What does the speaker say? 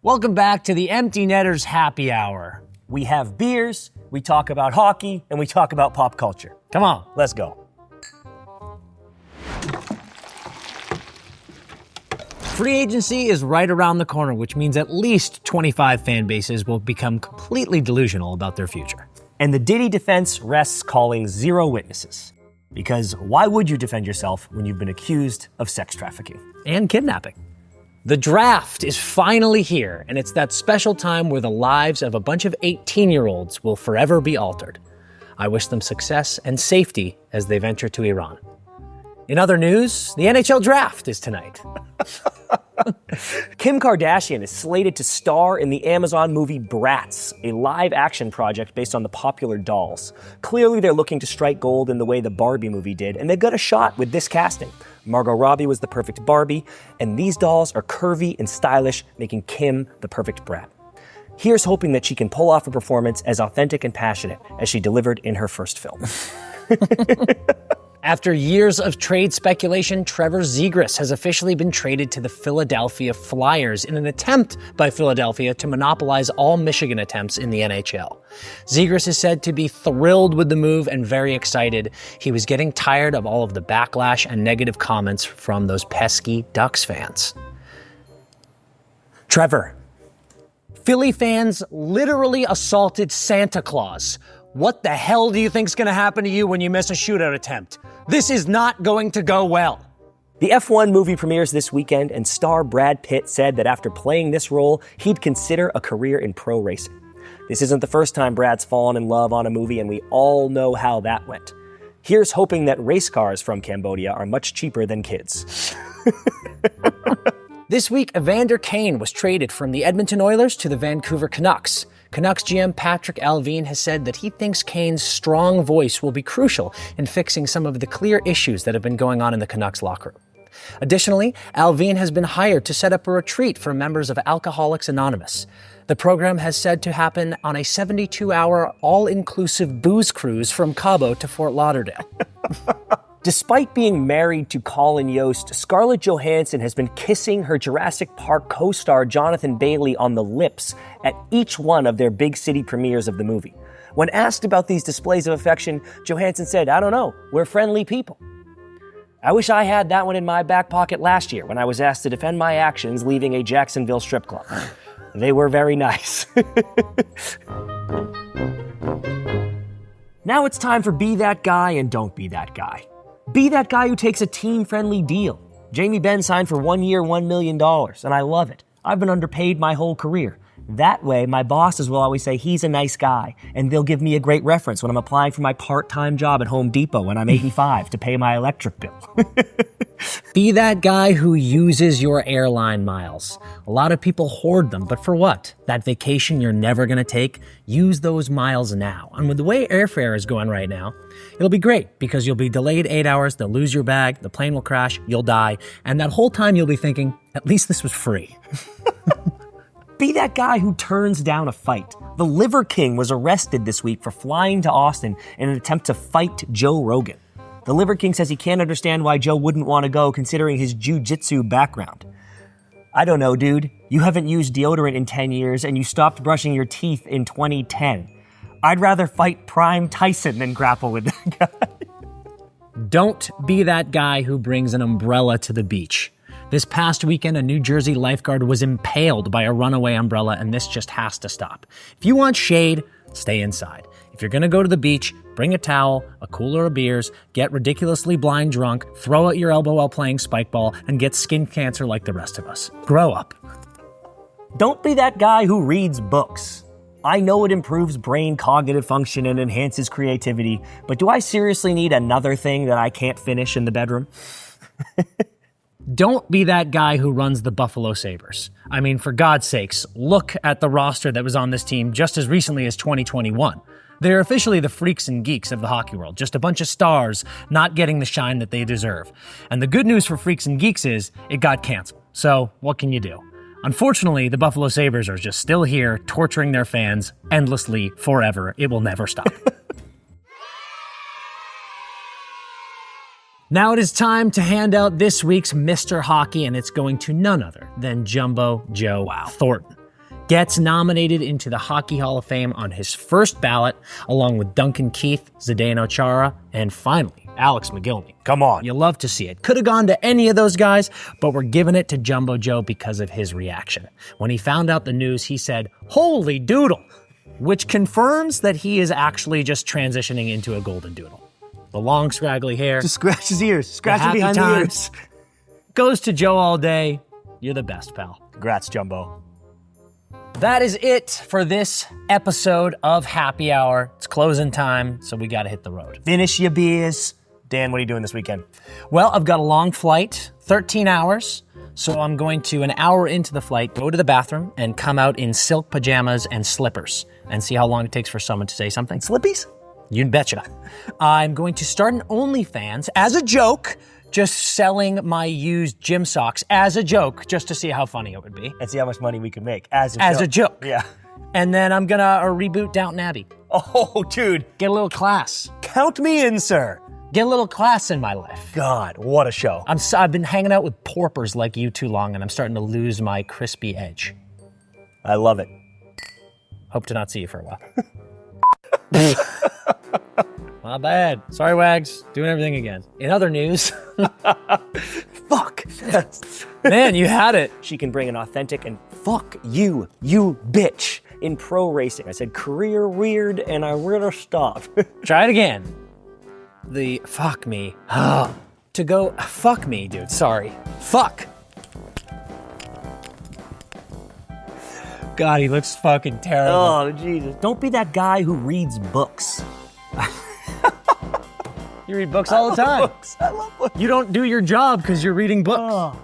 Welcome back to the Empty Netters Happy Hour. We have beers, we talk about hockey, and we talk about pop culture. Come on, let's go. Free agency is right around the corner, which means at least 25 fan bases will become completely delusional about their future. And the Diddy defense rests calling zero witnesses. Because why would you defend yourself when you've been accused of sex trafficking? And kidnapping. The draft is finally here, and it's that special time where the lives of a bunch of 18-year-olds will forever be altered. I wish them success and safety as they venture to Iran. In other news, the NHL draft is tonight. Kim Kardashian is slated to star in the Amazon movie Bratz, a live-action project based on the popular dolls. Clearly, they're looking to strike gold in the way the Barbie movie did, and they've got a shot with this casting. Margot Robbie was the perfect Barbie, and these dolls are curvy and stylish, making Kim the perfect brat. Here's hoping that she can pull off a performance as authentic and passionate as she delivered in her first film. After years of trade speculation, Trevor Zegras has officially been traded to the Philadelphia Flyers in an attempt by Philadelphia to monopolize all Michigan attempts in the NHL. Zegras is said to be thrilled with the move and very excited. He was getting tired of all of the backlash and negative comments from those pesky Ducks fans. Trevor, Philly fans literally assaulted Santa Claus. What the hell do you think's going to happen to you when you miss a shootout attempt? This is not going to go well. The F1 movie premieres this weekend, and star Brad Pitt said that after playing this role, he'd consider a career in pro racing. This isn't the first time Brad's fallen in love on a movie, and we all know how that went. Here's hoping that race cars from Cambodia are much cheaper than kids. This week, Evander Kane was traded from the Edmonton Oilers to the Vancouver Canucks. Canucks GM Patrick Allvin has said that he thinks Kane's strong voice will be crucial in fixing some of the clear issues that have been going on in the Canucks locker room. Additionally, Allvin has been hired to set up a retreat for members of Alcoholics Anonymous. The program has said to happen on a 72-hour all-inclusive booze cruise from Cabo to Fort Lauderdale. Despite being married to Colin Yost, Scarlett Johansson has been kissing her Jurassic Park co-star Jonathan Bailey on the lips at each one of their big city premieres of the movie. When asked about these displays of affection, Johansson said, "I don't know, we're friendly people." I wish I had that one in my back pocket last year when I was asked to defend my actions leaving a Jacksonville strip club. They were very nice. Now it's time for Be That Guy and Don't Be That Guy. Be that guy who takes a team-friendly deal. Jamie Benn signed for 1 year, $1 million, and I love it. I've been underpaid my whole career. That way, my bosses will always say he's a nice guy, and they'll give me a great reference when I'm applying for my part-time job at Home Depot when I'm 85 to pay my electric bill. Be that guy who uses your airline miles. A lot of people hoard them, but for what? That vacation you're never going to take? Use those miles now. And with the way airfare is going right now, it'll be great because you'll be delayed 8 hours, they'll lose your bag, the plane will crash, you'll die, and that whole time you'll be thinking, at least this was free. Be that guy who turns down a fight. The Liver King was arrested this week for flying to Austin in an attempt to fight Joe Rogan. The Liver King says he can't understand why Joe wouldn't want to go considering his jiu-jitsu background. I don't know, dude. You haven't used deodorant in 10 years and you stopped brushing your teeth in 2010. I'd rather fight Prime Tyson than grapple with that guy. Don't be that guy who brings an umbrella to the beach. This past weekend, a New Jersey lifeguard was impaled by a runaway umbrella, and this just has to stop. If you want shade, stay inside. If you're going to go to the beach, bring a towel, a cooler of beers, get ridiculously blind drunk, throw out your elbow while playing spike ball, and get skin cancer like the rest of us. Grow up. Don't be that guy who reads books. I know it improves brain cognitive function and enhances creativity, but do I seriously need another thing that I can't finish in the bedroom? Don't be that guy who runs the Buffalo Sabres. I mean, for God's sakes, look at the roster that was on this team just as recently as 2021. They're officially the freaks and geeks of the hockey world, just a bunch of stars not getting the shine that they deserve. And the good news for freaks and geeks is it got canceled. So what can you do? Unfortunately, the Buffalo Sabres are just still here, torturing their fans endlessly, forever. It will never stop. Now it is time to hand out this week's Mr. Hockey, and it's going to none other than Jumbo Joe Thornton. gets nominated into the Hockey Hall of Fame on his first ballot, along with Duncan Keith, Zdeno Chara, and finally, Alex McGillney. Come on. You love to see it. Could have gone to any of those guys, but we're giving it to Jumbo Joe because of his reaction. When he found out the news, he said, "Holy doodle," which confirms that he is actually just transitioning into a golden doodle. The long, scraggly hair. Just scratch his ears. Scratch it behind the ears. Goes to Joe all day. You're the best, pal. Congrats, Jumbo. That is it for this episode of Happy Hour. It's closing time, so we got to hit the road. Finish your beers. Dan, what are you doing this weekend? Well, I've got a long flight, 13 hours. So I'm going to, an hour into the flight, go to the bathroom and come out in silk pajamas and slippers and see how long it takes for someone to say something. Slippies? You betcha. I'm going to start an OnlyFans as a joke, just selling my used gym socks as a joke, just to see how funny it would be. And see how much money we can make as a joke. Yeah. And then I'm gonna reboot Downton Abbey. Oh, dude. Get a little class. Count me in, sir. Get a little class in my life. God, what a show. I've been hanging out with porpers like you too long, and I'm starting to lose my crispy edge. I love it. Hope to not see you for a while. My bad. Sorry, Wags. Doing everything again. In other news... Fuck. Man, you had it. She can bring an authentic and fuck you, you bitch, in pro racing. I said career weird, and I really stop. Try it again. The fuck me. To go, fuck me, dude. Sorry. Fuck. God, he looks fucking terrible. Oh, Jesus. Don't be that guy who reads books. You read books all the time. I love books. You don't do your job because you're reading books. Oh.